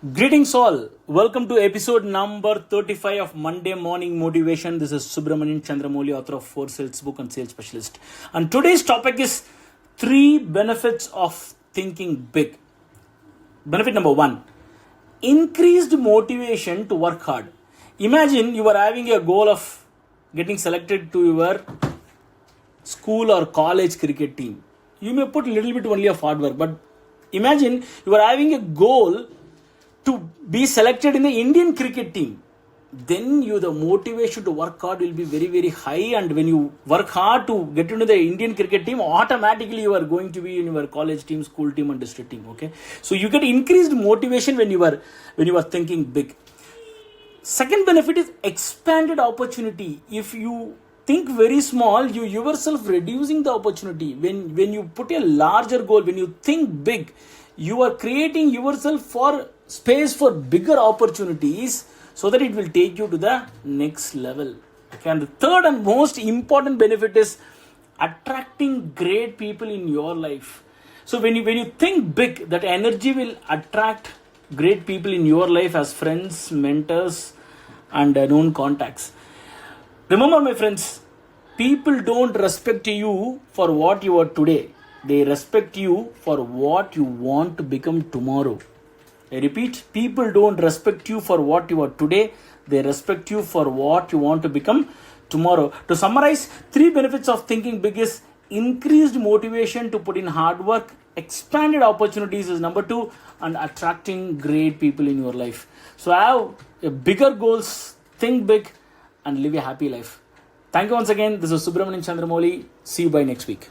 Greetings all. Welcome to episode number 35 of Monday Morning Motivation. This is Subramanian, Chandramouli, author of 4 Sales Book and Sales Specialist. And today's topic is 3 benefits of thinking big. Benefit number 1, increased motivation to work hard. Imagine you are having a goal of getting selected to your school or college cricket team. You may put a little bit only of hard work, but imagine you are having a goal to be selected in the Indian cricket team. Then the motivation to work hard will be very, very high, and when you work hard to get into the Indian cricket team, automatically you are going to be in your college team, school team and district team. Okay, so you get increased motivation when you are thinking big. Second benefit is expanded opportunity. If you think very small, you yourself reducing the opportunity. When you put a larger goal, when you think big, you are creating yourself for space for bigger opportunities, so that it will take you to the next level. Okay, and the third and most important benefit is attracting great people in your life. So when you think big, that energy will attract great people in your life as friends, mentors and known contacts. Remember, my friends, people don't respect you for what you are today. They respect you for what you want to become tomorrow. I repeat, people don't respect you for what you are today. They respect you for what you want to become tomorrow. To summarize, 3 benefits of thinking big is increased motivation to put in hard work, expanded opportunities is number 2, and attracting great people in your life. So have a bigger goals, think big and live a happy life. Thank you once again. This is Subramanian Chandramouli. See you by next week.